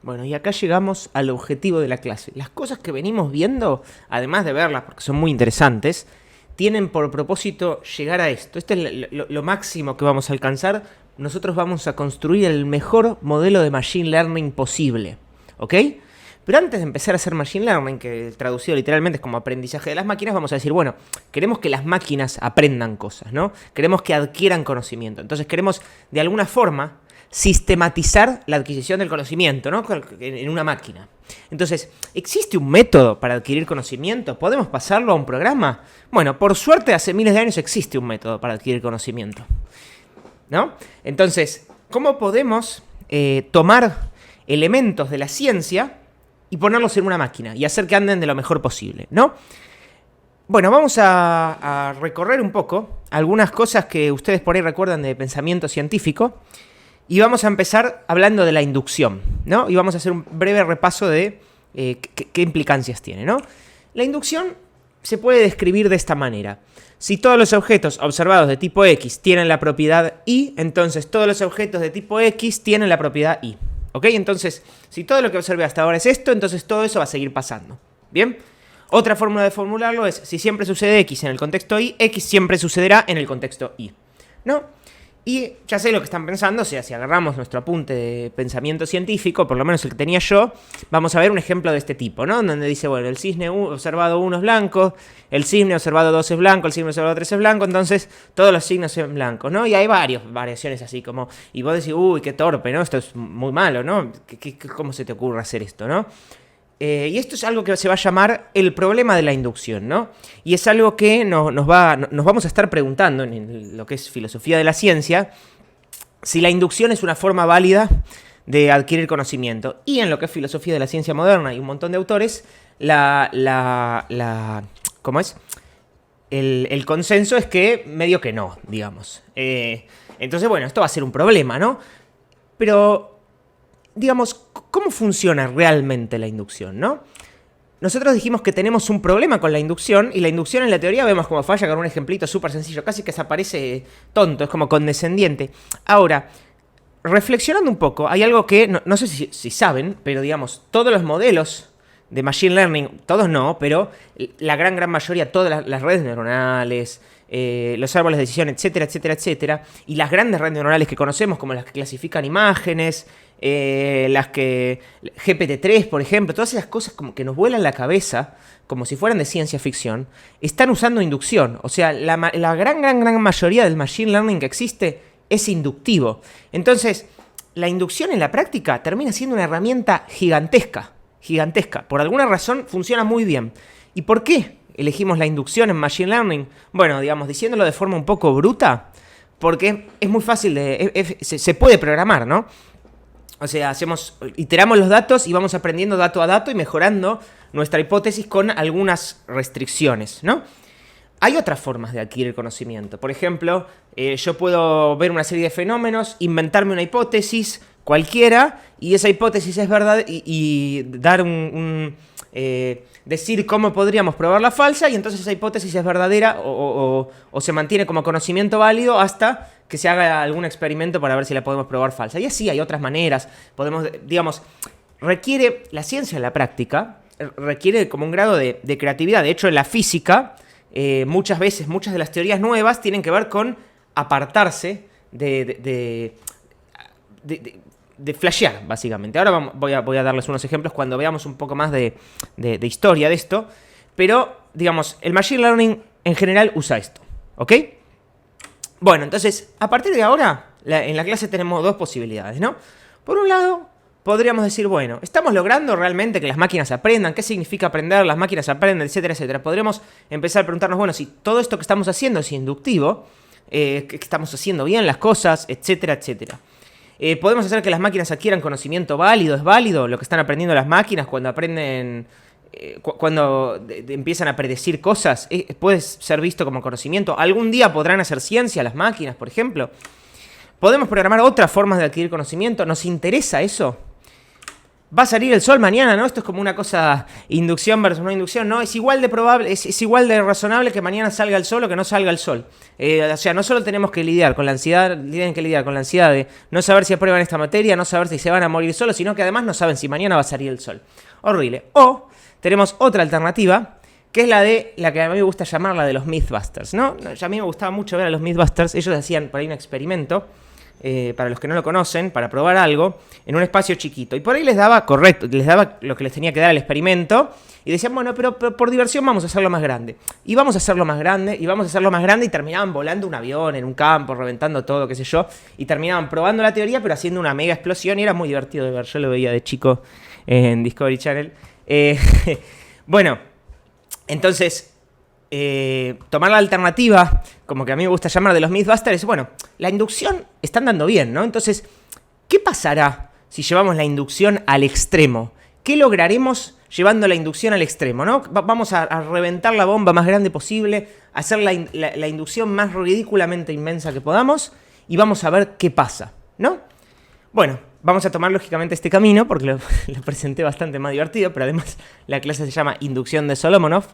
Bueno, y acá llegamos al objetivo de la clase. Las cosas que venimos viendo, además de verlas porque son muy interesantes, tienen por propósito llegar a esto. Esto es lo máximo que vamos a alcanzar. Nosotros vamos a construir el mejor modelo de Machine Learning posible, ¿ok? Pero antes de empezar a hacer Machine Learning, que traducido literalmente es como aprendizaje de las máquinas, vamos a decir, bueno, queremos que las máquinas aprendan cosas, ¿no? Queremos que adquieran conocimiento. Entonces queremos, de alguna forma, sistematizar la adquisición del conocimiento, ¿no? En una máquina. Entonces, ¿existe un método para adquirir conocimiento? ¿Podemos pasarlo a un programa? Bueno, por suerte hace miles de años existe un método para adquirir conocimiento, ¿no? Entonces, ¿cómo podemos tomar elementos de la ciencia y ponerlos en una máquina y hacer que anden de lo mejor posible, ¿no? Bueno, vamos a recorrer un poco algunas cosas que ustedes por ahí recuerdan de pensamiento científico. Y vamos a empezar hablando de la inducción, ¿no? Y vamos a hacer un breve repaso de qué implicancias tiene, ¿no? La inducción se puede describir de esta manera. Si todos los objetos observados de tipo X tienen la propiedad Y, entonces todos los objetos de tipo X tienen la propiedad Y. ¿Ok? Entonces, si todo lo que observé hasta ahora es esto, entonces todo eso va a seguir pasando. ¿Bien? Otra forma de formularlo es, si siempre sucede X en el contexto Y, X siempre sucederá en el contexto Y, ¿no? Y ya sé lo que están pensando, o sea, si agarramos nuestro apunte de pensamiento científico, por lo menos el que tenía yo, vamos a ver un ejemplo de este tipo, ¿no? Donde dice, bueno, el cisne observado 1 es blanco, el cisne observado 2 es blanco, el cisne observado 3 es blanco, entonces todos los signos son blancos, ¿no? Y hay variaciones así como, y vos decís, uy, qué torpe, ¿no? Esto es muy malo, ¿no? ¿Cómo se te ocurre hacer esto, no? Y esto es algo que se va a llamar el problema de la inducción, ¿no? Y es algo que nos vamos a estar preguntando en lo que es filosofía de la ciencia, si la inducción es una forma válida de adquirir conocimiento. Y en lo que es filosofía de la ciencia moderna y un montón de autores, ¿cómo es? El consenso es que medio que no, digamos. Entonces, bueno, esto va a ser un problema, ¿no? Pero, digamos, ¿cómo funciona realmente la inducción, no? Nosotros dijimos que tenemos un problema con la inducción, y la inducción en la teoría vemos cómo falla con un ejemplito súper sencillo, casi que se aparece tonto, es como condescendiente. Ahora, reflexionando un poco, hay algo que, no sé si saben, pero digamos, todos los modelos de Machine Learning, todos no, pero la gran mayoría, todas las redes neuronales, los árboles de decisión, etcétera, etcétera, etcétera, y las grandes redes neuronales que conocemos, como las que clasifican imágenes, las que GPT-3, por ejemplo, todas esas cosas como que nos vuelan la cabeza, como si fueran de ciencia ficción, están usando inducción. O sea, la gran mayoría del Machine Learning que existe es inductivo. Entonces, la inducción en la práctica termina siendo una herramienta gigantesca. Por alguna razón funciona muy bien. ¿Y por qué elegimos la inducción en Machine Learning? Bueno, digamos, diciéndolo de forma un poco bruta, porque es muy fácil se puede programar, ¿no? O sea, iteramos los datos y vamos aprendiendo dato a dato y mejorando nuestra hipótesis con algunas restricciones, ¿no? Hay otras formas de adquirir conocimiento. Por ejemplo, yo puedo ver una serie de fenómenos, inventarme una hipótesis cualquiera, y esa hipótesis es verdad, y dar decir cómo podríamos probarla falsa, y entonces esa hipótesis es verdadera o se mantiene como conocimiento válido hasta que se haga algún experimento para ver si la podemos probar falsa. Y así hay otras maneras. Podemos, digamos, la ciencia en la práctica requiere como un grado de creatividad. De hecho, en la física, muchas veces, muchas de las teorías nuevas tienen que ver con apartarse de flashear, básicamente. Ahora voy a darles unos ejemplos cuando veamos un poco más de historia de esto. Pero, digamos, el Machine Learning en general usa esto, ¿ok? Bueno, entonces, a partir de ahora, en la clase tenemos dos posibilidades, ¿no? Por un lado, podríamos decir, bueno, ¿estamos logrando realmente que las máquinas aprendan? ¿Qué significa aprender? Las máquinas aprenden, etcétera, etcétera. Podríamos empezar a preguntarnos, bueno, si todo esto que estamos haciendo es inductivo, que estamos haciendo bien las cosas, etcétera, etcétera. ¿Podemos hacer que las máquinas adquieran conocimiento válido? ¿Es válido lo que están aprendiendo las máquinas cuando aprenden, cuando empiezan a predecir cosas? ¿Puede ser visto como conocimiento? ¿Algún día podrán hacer ciencia las máquinas, por ejemplo? ¿Podemos programar otras formas de adquirir conocimiento? ¿Nos interesa eso? va a salir el sol mañana, ¿no? Esto es como una cosa, inducción versus no inducción, ¿no? Es igual de probable, es igual de razonable que mañana salga el sol o que no salga el sol. O sea, no solo tenemos que lidiar con la ansiedad, tienen que lidiar con la ansiedad de no saber si aprueban esta materia, no saber si se van a morir solos, sino que además no saben si mañana va a salir el sol. Horrible. O tenemos otra alternativa, que es la que a mí me gusta llamar la de los Mythbusters, ¿no? A mí me gustaba mucho ver a los Mythbusters, ellos hacían por ahí un experimento, para los que no lo conocen, para probar algo, en un espacio chiquito. Y por ahí les daba lo que les tenía que dar al experimento, y decían, bueno, pero por diversión vamos a hacerlo más grande. Y vamos a hacerlo más grande, y terminaban volando un avión en un campo, reventando todo, qué sé yo, y terminaban probando la teoría, pero haciendo una mega explosión, y era muy divertido de ver, yo lo veía de chico en Discovery Channel. Bueno, entonces, tomar la alternativa, como que a mí me gusta llamar de los Mythbusters, bueno, la inducción está andando bien, ¿no? Entonces, ¿qué pasará si llevamos la inducción al extremo? ¿Qué lograremos llevando la inducción al extremo, ¿no? Vamos a reventar la bomba más grande posible, hacer la inducción más ridículamente inmensa que podamos, y vamos a ver qué pasa, ¿no? Bueno, vamos a tomar lógicamente este camino, porque lo presenté bastante más divertido, pero además la clase se llama Inducción de Solomonov.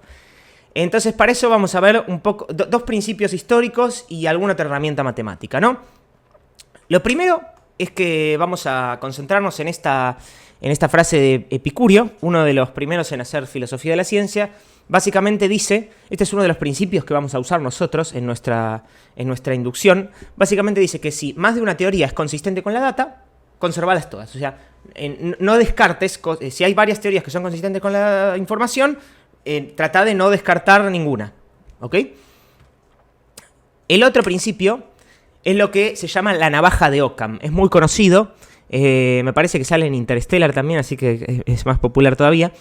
Entonces, para eso vamos a ver un poco dos principios históricos y alguna otra herramienta matemática, ¿no? Lo primero es que vamos a concentrarnos en esta frase de Epicurio, uno de los primeros en hacer filosofía de la ciencia. Básicamente dice, este es uno de los principios que vamos a usar nosotros en nuestra inducción. Básicamente dice que si más de una teoría es consistente con la data, conservadas todas. O sea, no descartes, si hay varias teorías que son consistentes con la información, trata de no descartar ninguna, ¿ok? El otro principio es lo que se llama la navaja de Occam. Es muy conocido, me parece que sale en Interstellar también, así que es más popular todavía.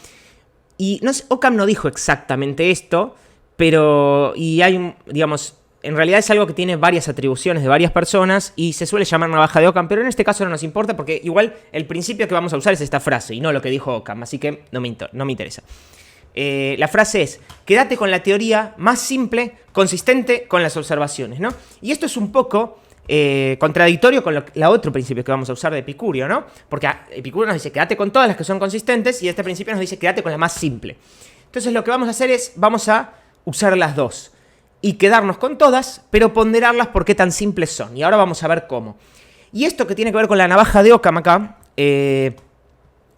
Y no sé, Occam no dijo exactamente esto, pero digamos, en realidad es algo que tiene varias atribuciones de varias personas y se suele llamar navaja de Occam, pero en este caso no nos importa porque igual el principio que vamos a usar es esta frase y no lo que dijo Occam, así que no me interesa. La frase es, quédate con la teoría más simple, consistente con las observaciones, ¿no? Y esto es un poco contradictorio con la otro principio que vamos a usar de Epicurio, ¿no? Porque Epicurio nos dice, quédate con todas las que son consistentes, y este principio nos dice, quédate con la más simple. Entonces lo que vamos a hacer es, vamos a usar las dos y quedarnos con todas, pero ponderarlas por qué tan simples son. Y ahora vamos a ver cómo. Y esto que tiene que ver con la navaja de Occam acá,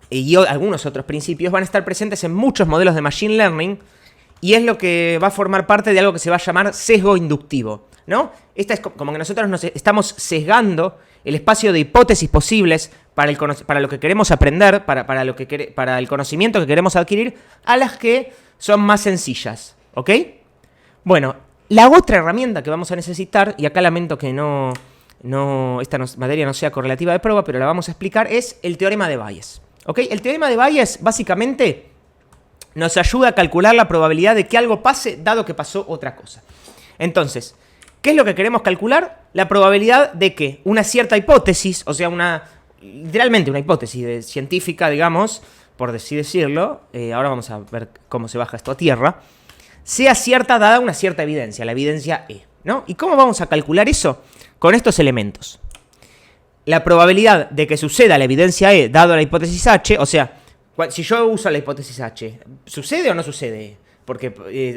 y algunos otros principios van a estar presentes en muchos modelos de Machine Learning, y es lo que va a formar parte de algo que se va a llamar sesgo inductivo, ¿no? Esta es como que nosotros nos estamos sesgando el espacio de hipótesis posibles para lo que queremos aprender, para el conocimiento que queremos adquirir, a las que son más sencillas, ¿ok? Bueno, la otra herramienta que vamos a necesitar, y acá lamento que esta materia no sea correlativa de prueba, pero la vamos a explicar, es el teorema de Bayes. ¿Ok? El teorema de Bayes básicamente nos ayuda a calcular la probabilidad de que algo pase dado que pasó otra cosa. Entonces, ¿qué es lo que queremos calcular? La probabilidad de que una cierta hipótesis, o sea, literalmente una hipótesis científica, digamos, por así decirlo, ahora vamos a ver cómo se baja esto a tierra, sea cierta dada una cierta evidencia, la evidencia E, ¿no? ¿Y cómo vamos a calcular eso? Con estos elementos. La probabilidad de que suceda la evidencia E dado la hipótesis H, o sea, si yo uso la hipótesis H, ¿sucede o no sucede E? Porque,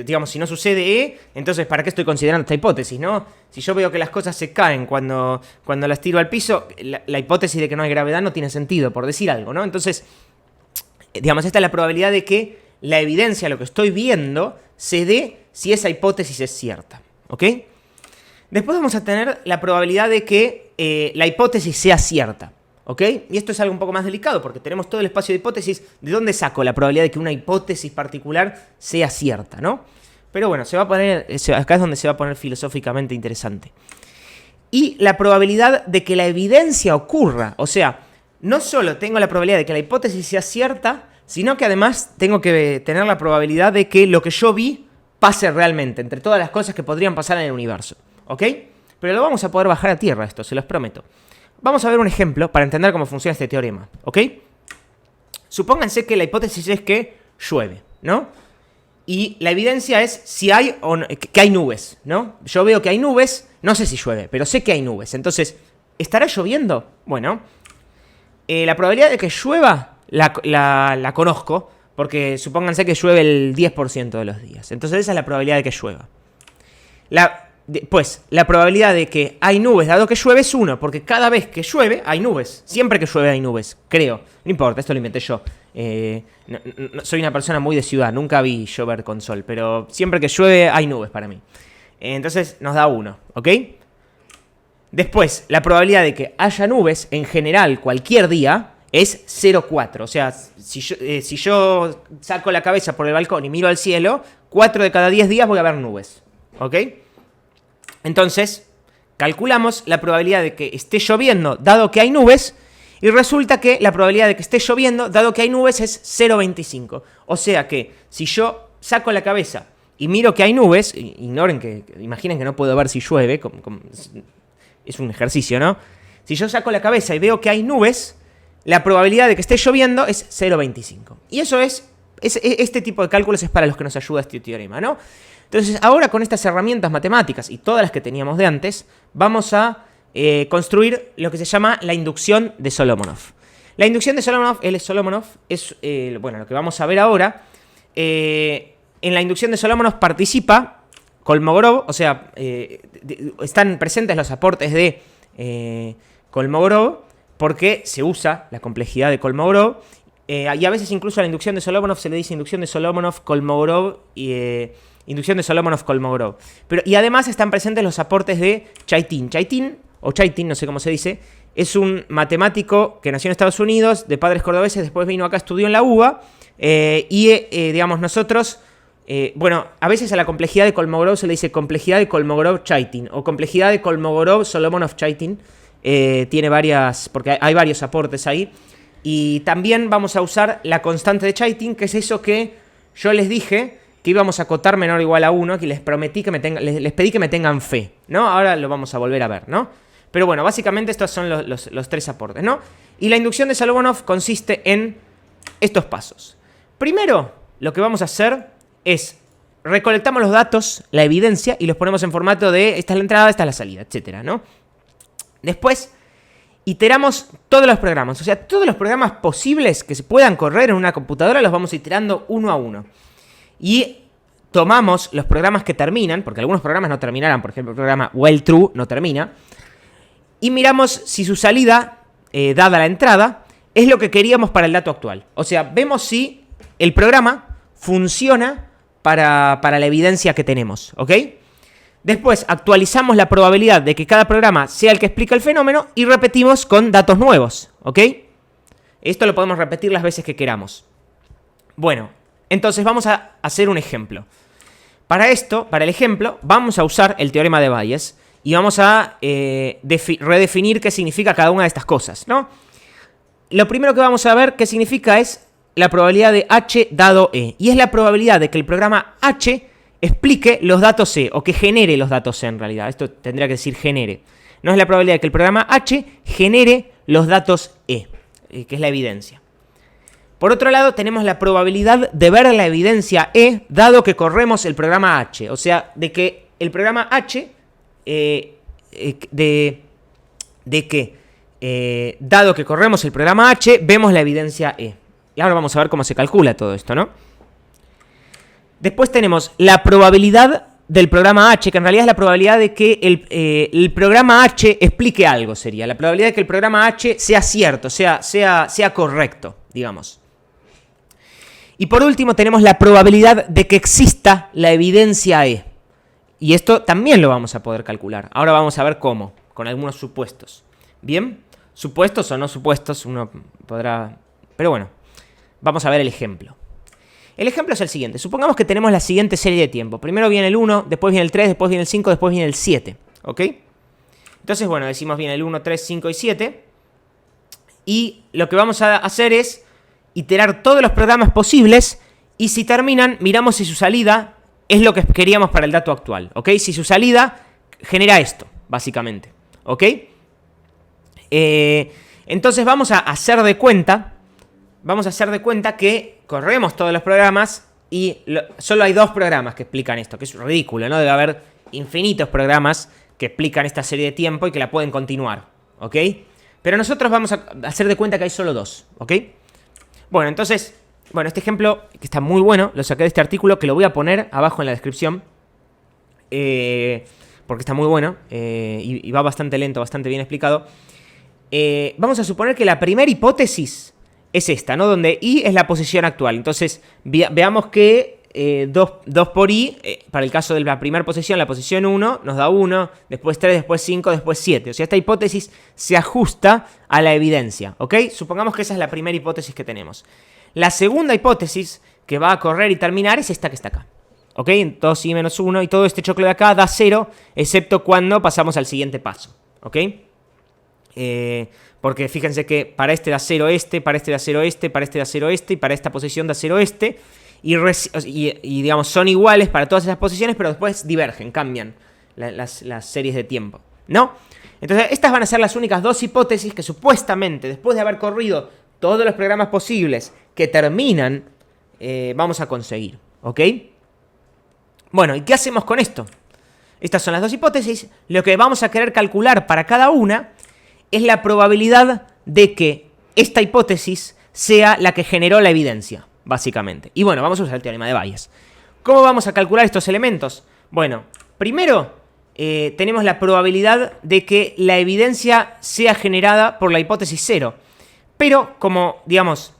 digamos, si no sucede E, entonces ¿para qué estoy considerando esta hipótesis, no? Si yo veo que las cosas se caen cuando las tiro al piso, la hipótesis de que no hay gravedad no tiene sentido, por decir algo, ¿no? Entonces, digamos, esta es la probabilidad de que la evidencia, lo que estoy viendo, se dé si esa hipótesis es cierta, ¿ok? Después vamos a tener la probabilidad de que la hipótesis sea cierta, ¿ok? Y esto es algo un poco más delicado porque tenemos todo el espacio de hipótesis. ¿De dónde saco la probabilidad de que una hipótesis particular sea cierta, no? Pero bueno, acá es donde se va a poner filosóficamente interesante. Y la probabilidad de que la evidencia ocurra, o sea, no solo tengo la probabilidad de que la hipótesis sea cierta, sino que además tengo que tener la probabilidad de que lo que yo vi pase realmente, entre todas las cosas que podrían pasar en el universo, ¿ok? Pero lo vamos a poder bajar a tierra esto, se los prometo. Vamos a ver un ejemplo para entender cómo funciona este teorema, ¿ok? Supónganse que la hipótesis es que llueve, ¿no? Y la evidencia es si hay o no, que hay nubes, ¿no? Yo veo que hay nubes, no sé si llueve, pero sé que hay nubes. Entonces, ¿estará lloviendo? Bueno, la probabilidad de que llueva la conozco, porque supónganse que llueve el 10% de los días. Entonces esa es la probabilidad de que llueva. Pues la probabilidad de que hay nubes dado que llueve es 1, porque cada vez que llueve hay nubes. Siempre que llueve hay nubes, creo. No importa, esto lo inventé yo. No, soy una persona muy de ciudad, nunca vi llover con sol, pero siempre que llueve hay nubes para mí. Entonces nos da 1, ¿ok? Después, la probabilidad de que haya nubes en general cualquier día es 0,4. O sea, si yo saco la cabeza por el balcón y miro al cielo, 4 de cada 10 días voy a ver nubes, ¿ok? Entonces, calculamos la probabilidad de que esté lloviendo dado que hay nubes, y resulta que la probabilidad de que esté lloviendo dado que hay nubes es 0,25. O sea que si yo saco la cabeza y miro que hay nubes, imaginen que no puedo ver si llueve, es un ejercicio, ¿no? Si yo saco la cabeza y veo que hay nubes, la probabilidad de que esté lloviendo es 0,25. Y eso este tipo de cálculos es para los que nos ayuda este teorema, ¿no? Entonces, ahora con estas herramientas matemáticas y todas las que teníamos de antes, vamos a construir lo que se llama la inducción de Solomonov. La inducción de Solomonov, es lo que vamos a ver ahora. En la inducción de Solomonov participa Kolmogorov, o sea, están presentes los aportes de Kolmogorov porque se usa la complejidad de Kolmogorov, y a veces incluso a la inducción de Solomonov se le dice inducción de Solomonov-Kolmogorov y inducción de Solomonov-Kolmogorov. Y además están presentes los aportes de Chaitin. Chaitin, no sé cómo se dice, es un matemático que nació en Estados Unidos, de padres cordobeses, después vino acá, estudió en la UBA, digamos, nosotros, a veces a la complejidad de Kolmogorov se le dice complejidad de Kolmogorov-Chaitin, o complejidad de Kolmogorov-Solomonov-Chaitin, tiene varias, porque hay varios aportes ahí, y también vamos a usar la constante de Chaitin, que es eso que yo les dije, que íbamos a acotar menor o igual a 1, que les pedí que me tengan fe, ¿no? Ahora lo vamos a volver a ver, ¿no? Pero bueno, básicamente estos son los tres aportes, ¿no? Y la inducción de Solomonov consiste en estos pasos. Primero, lo que vamos a hacer es recolectamos los datos, la evidencia, y los ponemos en formato de esta es la entrada, esta es la salida, etcétera, ¿no? Después, iteramos todos los programas. O sea, todos los programas posibles que se puedan correr en una computadora los vamos iterando uno a uno. Y tomamos los programas que terminan, porque algunos programas no terminarán, por ejemplo, el programa while true no termina, y miramos si su salida, dada la entrada, es lo que queríamos para el dato actual. O sea, vemos si el programa funciona para la evidencia que tenemos, ¿ok? Después actualizamos la probabilidad de que cada programa sea el que explica el fenómeno y repetimos con datos nuevos, ¿ok? Esto lo podemos repetir las veces que queramos. Bueno, entonces vamos a hacer un ejemplo. Para el ejemplo, vamos a usar el teorema de Bayes y vamos a redefinir qué significa cada una de estas cosas, ¿no? Lo primero que vamos a ver qué significa es la probabilidad de H dado E. Y es la probabilidad de que el programa H explique los datos E, o que genere los datos E en realidad. Esto tendría que decir genere. No es la probabilidad de que el programa H genere los datos E, que es la evidencia. Por otro lado, tenemos la probabilidad de ver la evidencia E, dado que corremos el programa H. O sea, de que el programa H, dado que corremos el programa H, vemos la evidencia E. Y ahora vamos a ver cómo se calcula todo esto, ¿no? Después tenemos la probabilidad del programa H, que en realidad es la probabilidad de que el programa H explique algo, sería. La probabilidad de que el programa H sea cierto, sea correcto, digamos. Y por último tenemos la probabilidad de que exista la evidencia E. Y esto también lo vamos a poder calcular. Ahora vamos a ver cómo, con algunos supuestos. ¿Bien? Supuestos o no supuestos, uno podrá... Pero bueno, vamos a ver el ejemplo. El ejemplo es el siguiente. Supongamos que tenemos la siguiente serie de tiempo. Primero viene el 1, después viene el 3, después viene el 5, después viene el 7. ¿Ok? Entonces, bueno, decimos viene el 1, 3, 5 y 7. Y lo que vamos a hacer es iterar todos los programas posibles y si terminan, miramos si su salida es lo que queríamos para el dato actual. ¿Ok? Si su salida genera esto, básicamente. ¿Ok? Entonces vamos a hacer de cuenta que corremos todos los programas y solo hay 2 programas que explican esto, que es ridículo, ¿no? Debe haber infinitos programas que explican esta serie de tiempo y que la pueden continuar, ¿ok? Pero nosotros vamos a hacer de cuenta que hay solo 2, ¿ok? Bueno, entonces, bueno, este ejemplo, que está muy bueno, lo saqué de este artículo, que lo voy a poner abajo en la descripción, porque está muy bueno, y va bastante lento, bastante bien explicado. Vamos a suponer que la primera hipótesis es esta, ¿no? Donde I es la posición actual. Entonces, veamos que 2 por I, para el caso de la primera posición, la posición 1, nos da 1, después 3, después 5, después 7. O sea, esta hipótesis se ajusta a la evidencia, ¿ok? Supongamos que esa es la primera hipótesis que tenemos. La segunda hipótesis que va a correr y terminar es esta que está acá, ¿ok? 2I menos 1, y todo este choclo de acá da 0, excepto cuando pasamos al siguiente paso, ¿ok? Porque fíjense que para este da 0 este, para este da 0 este, para este da 0 este, y para esta posición da 0 este. Y digamos, son iguales para todas esas posiciones, pero después divergen, cambian las series de tiempo, ¿no? Entonces, estas van a ser las únicas 2 hipótesis que supuestamente, después de haber corrido todos los programas posibles que terminan, vamos a conseguir, ¿ok? Bueno, ¿y qué hacemos con esto? Estas son las 2 hipótesis. Lo que vamos a querer calcular para cada una es la probabilidad de que esta hipótesis sea la que generó la evidencia, básicamente. Y bueno, vamos a usar el teorema de Bayes. ¿Cómo vamos a calcular estos elementos? Bueno, primero tenemos la probabilidad de que la evidencia sea generada por la hipótesis 0. Pero como, digamos,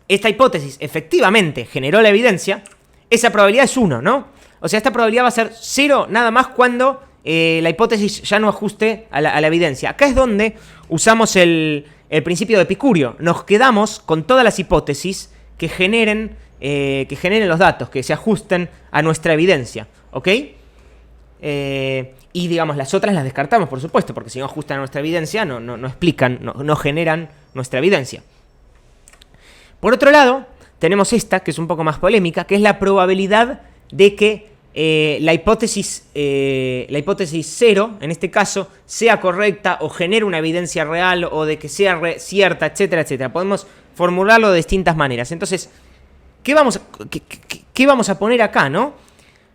esta hipótesis efectivamente generó la evidencia, esa probabilidad es 1, ¿no? O sea, esta probabilidad va a ser 0 nada más cuando la hipótesis ya no ajuste a la evidencia. Acá es donde usamos el principio de Epicurio. Nos quedamos con todas las hipótesis que generen los datos, que se ajusten a nuestra evidencia, ¿ok? Y digamos, las otras las descartamos, por supuesto, porque si no ajustan a nuestra evidencia, no explican, no generan nuestra evidencia. Por otro lado, tenemos esta, que es un poco más polémica, que es la probabilidad de que la hipótesis 0, en este caso, sea correcta o genere una evidencia real o de que sea cierta, etcétera, etcétera. Podemos formularlo de distintas maneras. Entonces, ¿qué vamos a poner acá, no?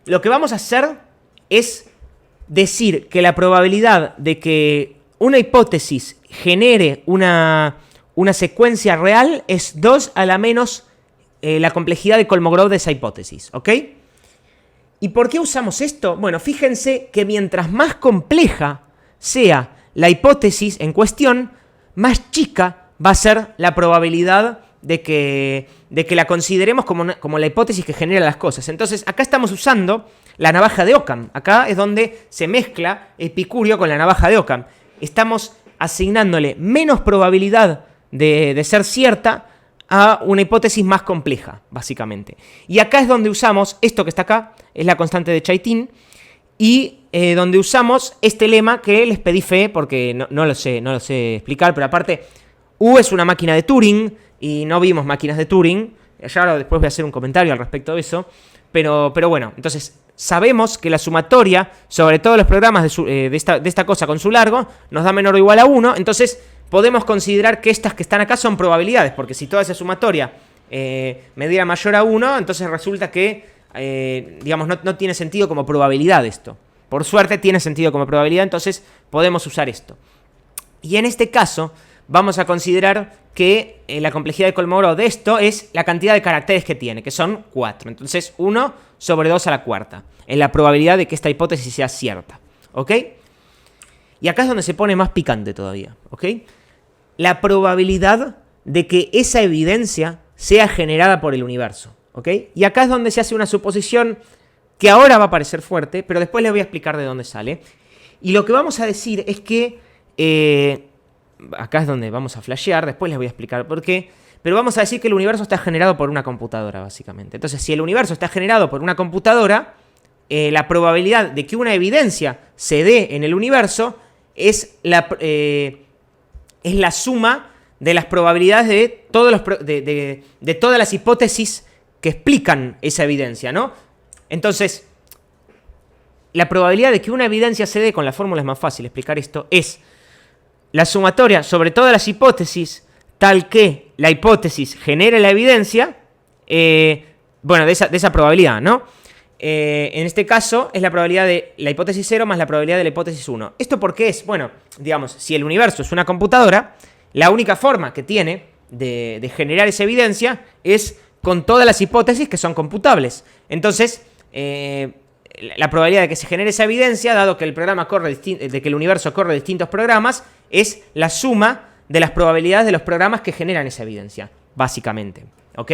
Lo que vamos a hacer es decir que la probabilidad de que una hipótesis genere una secuencia real es 2 a la menos la complejidad de Kolmogorov de esa hipótesis, ¿ok? ¿Y por qué usamos esto? Bueno, fíjense que mientras más compleja sea la hipótesis en cuestión, más chica va a ser la probabilidad de que la consideremos como la hipótesis que genera las cosas. Entonces, acá estamos usando la navaja de Occam. Acá es donde se mezcla Epicurio con la navaja de Occam. Estamos asignándole menos probabilidad de ser cierta a una hipótesis más compleja, básicamente. Y acá es donde usamos esto que está acá, es la constante de Chaitin, y donde usamos este lema que les pedí fe, porque no lo sé explicar, pero aparte, U es una máquina de Turing, y no vimos máquinas de Turing, ya después voy a hacer un comentario al respecto de eso, pero bueno, entonces sabemos que la sumatoria sobre todos los programas de esta cosa con su largo nos da menor o igual a 1, entonces podemos considerar que estas que están acá son probabilidades, porque si toda esa sumatoria me diera mayor a 1, entonces resulta que, digamos, no tiene sentido como probabilidad esto. Por suerte tiene sentido como probabilidad, entonces podemos usar esto. Y en este caso vamos a considerar que la complejidad de Kolmogorov de esto es la cantidad de caracteres que tiene, que son 4. Entonces 1 sobre 2 a la cuarta, en la probabilidad de que esta hipótesis sea cierta, ¿ok? Y acá es donde se pone más picante todavía, ¿ok? La probabilidad de que esa evidencia sea generada por el universo, ¿ok? Y acá es donde se hace una suposición que ahora va a parecer fuerte, pero después les voy a explicar de dónde sale. Y lo que vamos a decir es que, acá es donde vamos a flashear, después les voy a explicar por qué, pero vamos a decir que el universo está generado por una computadora, básicamente. Entonces, si el universo está generado por una computadora, la probabilidad de que una evidencia se dé en el universo es la suma de las probabilidades de todas las hipótesis que explican esa evidencia, ¿no? Entonces, la probabilidad de que una evidencia se dé, con la fórmula es más fácil explicar esto, es la sumatoria sobre todas las hipótesis tal que la hipótesis genere la evidencia, bueno, de esa probabilidad, ¿no? En este caso es la probabilidad de la hipótesis 0 más la probabilidad de la hipótesis 1. ¿Esto por qué es? Bueno, digamos, si el universo es una computadora, la única forma que tiene de generar esa evidencia es con todas las hipótesis que son computables. Entonces, la probabilidad de que se genere esa evidencia, dado que el universo corre distintos programas, es la suma de las probabilidades de los programas que generan esa evidencia, básicamente. ¿Ok?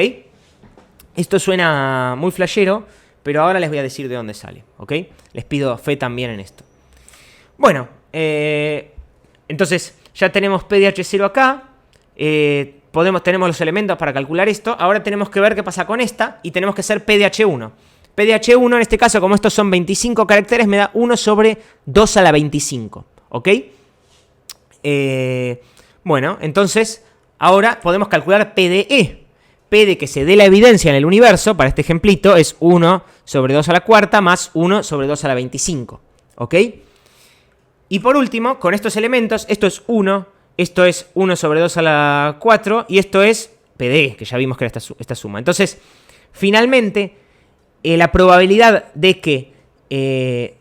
Esto suena muy flashero, pero ahora les voy a decir de dónde sale. ¿Ok? Les pido fe también en esto. Bueno, entonces ya tenemos PDH0 acá. Tenemos los elementos para calcular esto. Ahora tenemos que ver qué pasa con esta y tenemos que hacer PDH1. PDH1 en este caso, como estos son 25 caracteres, me da 1 sobre 2 a la 25. ¿Ok? Bueno, entonces ahora podemos calcular PDE. P de que se dé la evidencia en el universo, para este ejemplito, es 1 sobre 2 a la cuarta más 1 sobre 2 a la 25. ¿Ok? Y por último, con estos elementos, esto es 1, esto es 1 sobre 2 a la 4 y esto es PDE, que ya vimos que era esta suma. Entonces, finalmente, la probabilidad de que,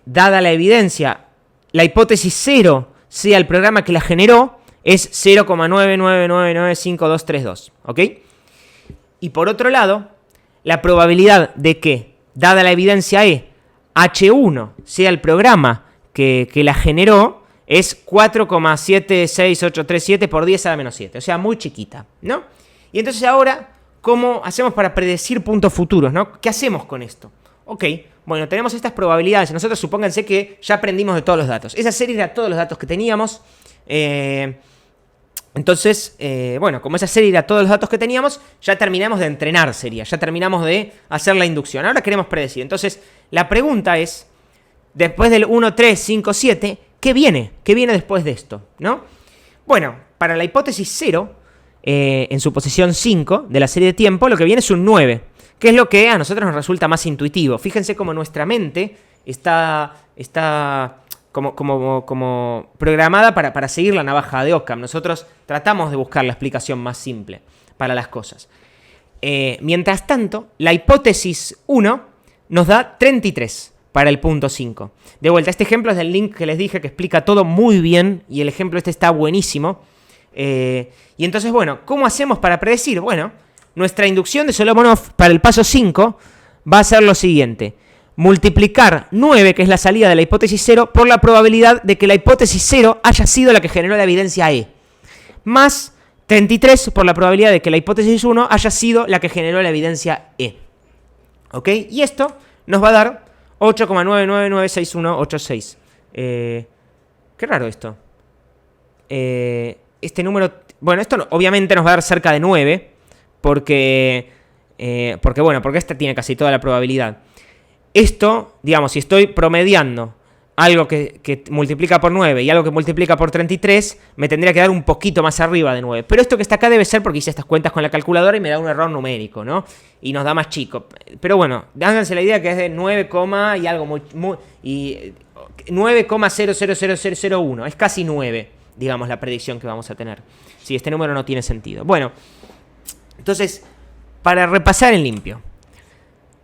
dada la evidencia, la hipótesis 0 sea el programa que la generó es 0,999952232. ¿Ok? Y por otro lado, la probabilidad de que, dada la evidencia E, H1 sea el programa que la generó es 4,76837 por 10 a la menos 7. O sea, muy chiquita, ¿no? Y entonces ahora, ¿cómo hacemos para predecir puntos futuros, ¿no? ¿Qué hacemos con esto? Ok, bueno, tenemos estas probabilidades. Nosotros supónganse que ya aprendimos de todos los datos. Esa serie era todos los datos que teníamos. Entonces, bueno, como esa serie era todos los datos que teníamos, ya terminamos de entrenar, ya terminamos de hacer la inducción. Ahora queremos predecir. Entonces, la pregunta es, después del 1, 3, 5, 7, ¿qué viene? ¿Qué viene después de esto? ¿No? Bueno, para la hipótesis 0, en su posición 5 de la serie de tiempo, lo que viene es un 9, que es lo que a nosotros nos resulta más intuitivo. Fíjense cómo nuestra mente está como programada para seguir la navaja de Occam. Nosotros tratamos de buscar la explicación más simple para las cosas. Mientras tanto, la hipótesis 1 nos da 33 para el punto 5. De vuelta, este ejemplo es del link que les dije que explica todo muy bien y el ejemplo este está buenísimo. Y entonces, bueno, ¿cómo hacemos para predecir? Bueno, nuestra inducción de Solomonov para el paso 5 va a ser lo siguiente. Multiplicar 9, que es la salida de la hipótesis 0, por la probabilidad de que la hipótesis 0 haya sido la que generó la evidencia E. Más 33 por la probabilidad de que la hipótesis 1 haya sido la que generó la evidencia E. ¿Ok? Y esto nos va a dar 8,9996186. Qué raro esto. Este número... Bueno, esto obviamente nos va a dar cerca de 9, porque esta tiene casi toda la probabilidad. Esto, digamos, si estoy promediando algo que multiplica por 9 y algo que multiplica por 33, me tendría que dar un poquito más arriba de 9. Pero esto que está acá debe ser porque hice estas cuentas con la calculadora y me da un error numérico, ¿no? Y nos da más chico. Pero bueno, háganse la idea que es de 9, y algo y 9,000001. Es casi 9, digamos, la predicción que vamos a tener. Si este número no tiene sentido. Bueno, entonces, para repasar en limpio.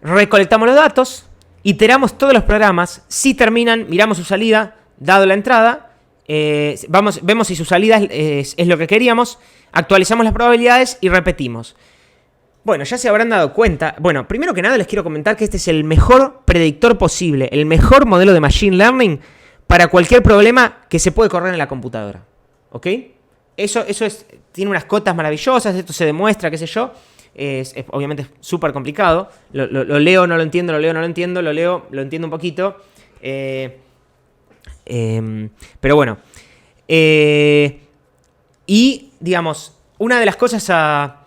Recolectamos los datos, iteramos todos los programas, si terminan, miramos su salida, dado la entrada, vemos si su salida es lo que queríamos, actualizamos las probabilidades y repetimos. Bueno, ya se habrán dado cuenta. Bueno, primero que nada les quiero comentar que este es el mejor predictor posible, el mejor modelo de Machine Learning para cualquier problema que se puede correr en la computadora. ¿Ok? Eso tiene unas cotas maravillosas, esto se demuestra, qué sé yo. Obviamente es súper complicado. Lo leo, no lo entiendo, lo leo, no lo entiendo, lo leo, lo entiendo un poquito. Pero bueno. Y, digamos, una de las cosas a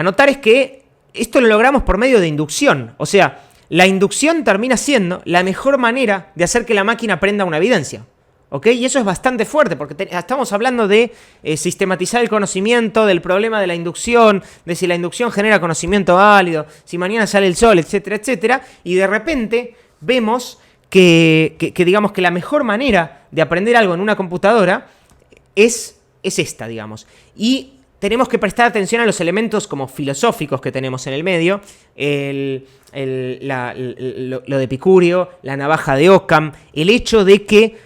notar es que esto lo logramos por medio de inducción. O sea, la inducción termina siendo la mejor manera de hacer que la máquina aprenda una evidencia. ¿Ok? Y eso es bastante fuerte, porque estamos hablando de sistematizar el conocimiento, del problema de la inducción, de si la inducción genera conocimiento válido, si mañana sale el sol, etcétera, etcétera. Y de repente vemos que digamos que la mejor manera de aprender algo en una computadora es esta, digamos. Y tenemos que prestar atención a los elementos como filosóficos que tenemos en el medio, lo de Epicurio, la navaja de Occam, el hecho de que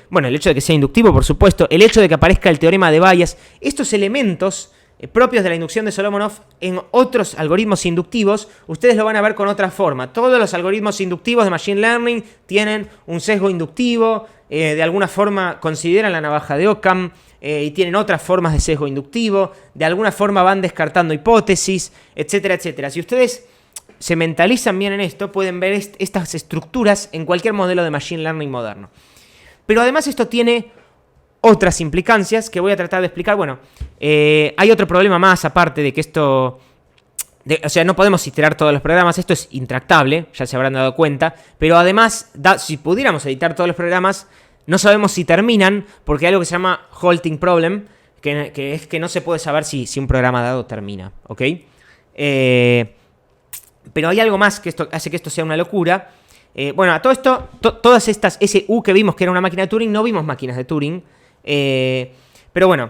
sea inductivo, por supuesto, el hecho de que aparezca el teorema de Bayes. Estos elementos propios de la inducción de Solomonov en otros algoritmos inductivos, ustedes lo van a ver con otra forma. Todos los algoritmos inductivos de Machine Learning tienen un sesgo inductivo, de alguna forma consideran la navaja de Occam, y tienen otras formas de sesgo inductivo, de alguna forma van descartando hipótesis, etcétera, etcétera. Si ustedes se mentalizan bien en esto, pueden ver estas estructuras en cualquier modelo de Machine Learning moderno. Pero además esto tiene otras implicancias que voy a tratar de explicar. Bueno, hay otro problema más aparte de que esto... o sea, no podemos iterar todos los programas, esto es intractable, ya se habrán dado cuenta, pero además, si pudiéramos editar todos los programas, no sabemos si terminan, porque hay algo que se llama halting problem, que es que no se puede saber si un programa dado termina, ¿ok? Pero hay algo más que esto hace que esto sea una locura. Bueno, a todo esto, todas estas, ese U que vimos que era una máquina de Turing, no vimos máquinas de Turing, pero bueno,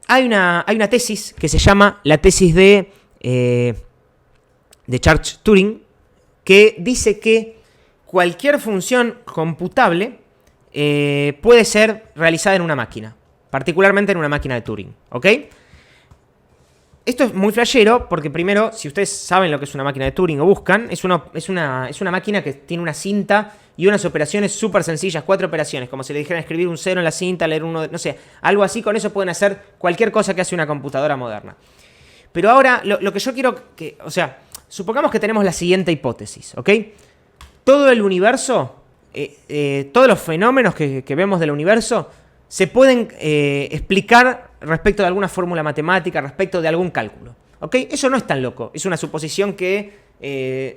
hay una tesis que se llama la tesis de Church-Turing, que dice que cualquier función computable puede ser realizada en una máquina, particularmente en una máquina de Turing, ¿ok? Esto es muy flashero porque primero, si ustedes saben lo que es una máquina de Turing o buscan, es una máquina que tiene una cinta y unas operaciones súper sencillas, 4 operaciones, como si le dijeran escribir un 0 en la cinta, leer uno, no sé, algo así. Con eso pueden hacer cualquier cosa que hace una computadora moderna. Pero ahora, lo que yo quiero que, o sea, supongamos que tenemos la siguiente hipótesis, ¿ok? Todo el universo, todos los fenómenos que vemos del universo se pueden explicar respecto de alguna fórmula matemática, respecto de algún cálculo, ¿ok? Eso no es tan loco, es una suposición que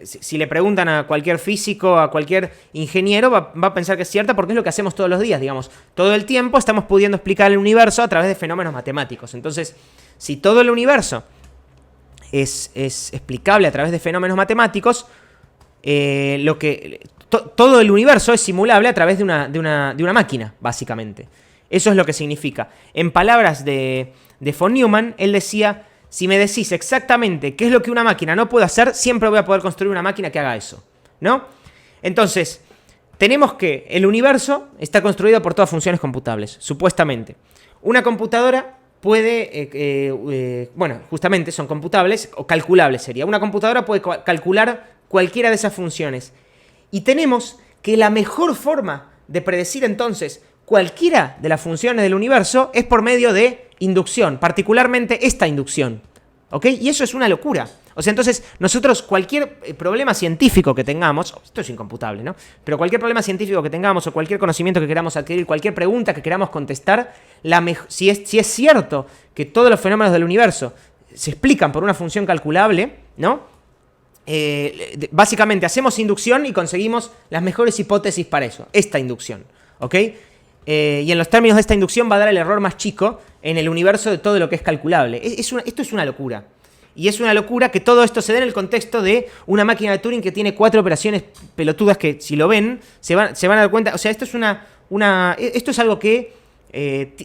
si le preguntan a cualquier físico, a cualquier ingeniero, va a pensar que es cierta porque es lo que hacemos todos los días, digamos. Todo el tiempo estamos pudiendo explicar el universo a través de fenómenos matemáticos. Entonces, si todo el universo es explicable a través de fenómenos matemáticos, todo el universo es simulable a través de una máquina, básicamente. Eso es lo que significa. En palabras de von Neumann, él decía: si me decís exactamente qué es lo que una máquina no puede hacer, siempre voy a poder construir una máquina que haga eso, ¿no? Entonces, tenemos que el universo está construido por todas funciones computables, supuestamente. Una computadora puede, bueno, justamente son computables o calculables sería. Una computadora puede calcular cualquiera de esas funciones. Y tenemos que la mejor forma de predecir entonces cualquiera de las funciones del universo es por medio de inducción, particularmente esta inducción, ¿ok? Y eso es una locura. O sea, entonces, nosotros cualquier problema científico que tengamos, esto es incomputable, ¿no? Pero cualquier problema científico que tengamos o cualquier conocimiento que queramos adquirir, cualquier pregunta que queramos contestar, si es cierto que todos los fenómenos del universo se explican por una función calculable, ¿no? Básicamente hacemos inducción y conseguimos las mejores hipótesis para eso, esta inducción, ¿ok? Y en los términos de esta inducción va a dar el error más chico en el universo de todo lo que es calculable. Esto es una locura. Y es una locura que todo esto se dé en el contexto de una máquina de Turing que tiene 4 operaciones pelotudas que, si lo ven, se van a dar cuenta. O sea, esto es algo que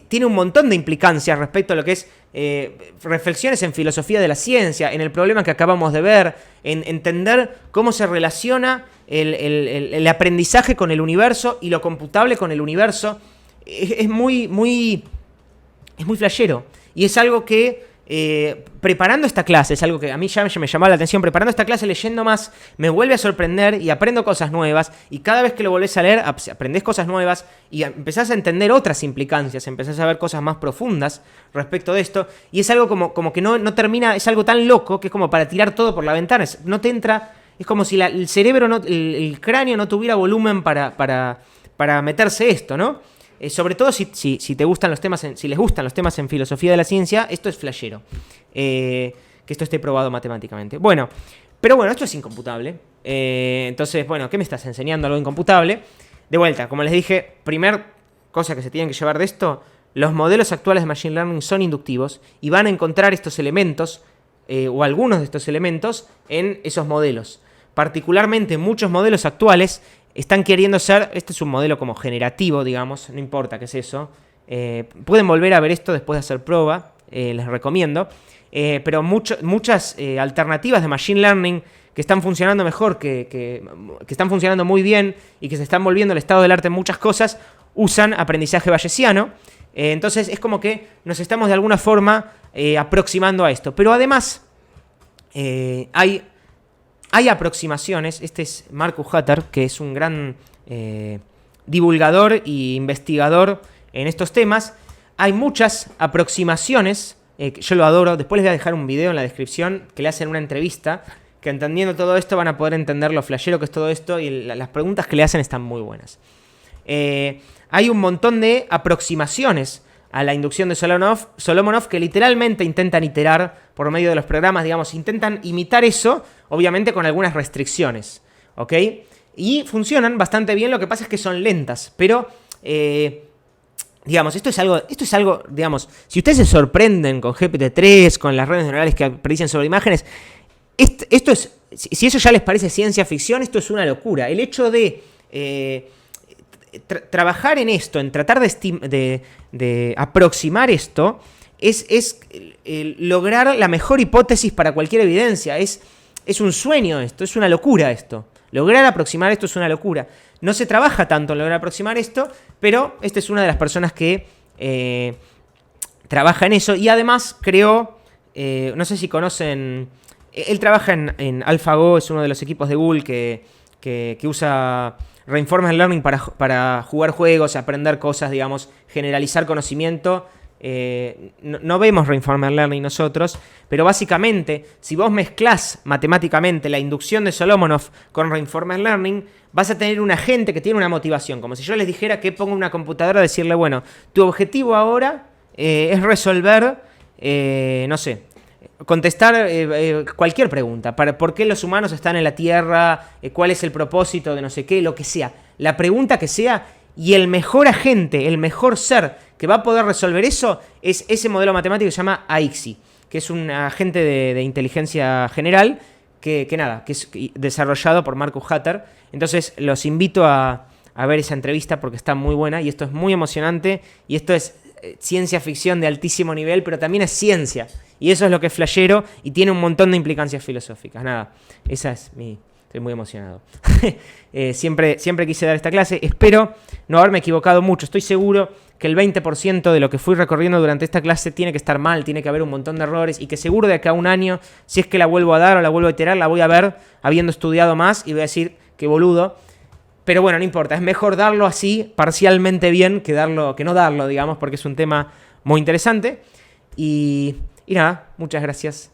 tiene un montón de implicancias respecto a lo que es reflexiones en filosofía de la ciencia, en el problema que acabamos de ver, en entender cómo se relaciona el aprendizaje con el universo y lo computable con el universo. Es muy flashero. Y es algo que preparando esta clase, es algo que a mí ya me llamaba la atención, preparando esta clase, leyendo más, me vuelve a sorprender y aprendo cosas nuevas, y cada vez que lo volvés a leer, aprendés cosas nuevas y empezás a entender otras implicancias, empezás a ver cosas más profundas respecto de esto, y es algo como que no termina, es algo tan loco que es como para tirar todo por la ventana, no te entra, es como si el cerebro, el cráneo no tuviera volumen para meterse esto, ¿no? Sobre todo si te gustan los temas, si les gustan los temas en filosofía de la ciencia, esto es flashero. Que esto esté probado matemáticamente. Bueno, pero bueno, esto es incomputable. Entonces, bueno, ¿qué me estás enseñando? Algo incomputable. De vuelta, como les dije, primer cosa que se tienen que llevar de esto, los modelos actuales de Machine Learning son inductivos y van a encontrar estos elementos, o algunos de estos elementos, en esos modelos. Particularmente muchos modelos actuales están queriendo ser, este es un modelo como generativo, digamos, no importa qué es eso. Pueden volver a ver esto después de hacer prueba, les recomiendo. Pero muchas alternativas de Machine Learning que están funcionando mejor, que están funcionando muy bien y que se están volviendo el estado del arte en muchas cosas, usan aprendizaje bayesiano. Entonces es como que nos estamos de alguna forma aproximando a esto. Pero además hay aproximaciones. Este es Marcus Hutter, que es un gran divulgador e investigador en estos temas. Hay muchas aproximaciones, yo lo adoro. Después les voy a dejar un video en la descripción que le hacen una entrevista, que entendiendo todo esto van a poder entender lo flashero que es todo esto, y las preguntas que le hacen están muy buenas. Hay un montón de aproximaciones a la inducción de Solomonov que literalmente intentan iterar por medio de los programas, digamos, intentan imitar eso, obviamente con algunas restricciones, ¿ok? Y funcionan bastante bien, lo que pasa es que son lentas, pero, digamos, esto es algo, digamos, si ustedes se sorprenden con GPT-3, con las redes neuronales que predicen sobre imágenes, esto es, si eso ya les parece ciencia ficción, esto es una locura. El hecho de trabajar en esto, en tratar de aproximar esto, es lograr la mejor hipótesis para cualquier evidencia. Es un sueño esto, es una locura esto. Lograr aproximar esto es una locura. No se trabaja tanto en lograr aproximar esto, pero esta es una de las personas que trabaja en eso. Y además creó, no sé si conocen, él trabaja en AlphaGo, es uno de los equipos de Google que usa Reinforcement Learning para jugar juegos, aprender cosas, digamos, generalizar conocimiento. No vemos Reinforcement Learning nosotros, pero básicamente, si vos mezclás matemáticamente la inducción de Solomonov con Reinforcement Learning, vas a tener un agente que tiene una motivación. Como si yo les dijera que pongo una computadora a decirle, bueno, tu objetivo ahora es resolver, no sé, contestar cualquier pregunta. ¿Por qué los humanos están en la Tierra? ¿Cuál es el propósito de no sé qué? Lo que sea. La pregunta que sea, y el mejor agente, el mejor ser que va a poder resolver eso es ese modelo matemático que se llama AIXI, que es un agente de inteligencia general que es desarrollado por Marcus Hutter. Entonces los invito a ver esa entrevista porque está muy buena y esto es muy emocionante y esto es ciencia ficción de altísimo nivel, pero también es ciencia. Y eso es lo que es flashero y tiene un montón de implicancias filosóficas. Nada, esa es estoy muy emocionado. Siempre quise dar esta clase. Espero no haberme equivocado mucho. Estoy seguro que el 20% de lo que fui recorriendo durante esta clase tiene que estar mal, tiene que haber un montón de errores y que seguro de acá a un año, si es que la vuelvo a dar o la vuelvo a iterar, la voy a ver habiendo estudiado más y voy a decir que boludo. Pero bueno, no importa, es mejor darlo así, parcialmente bien, que no darlo, digamos, porque es un tema muy interesante. Y nada, muchas gracias.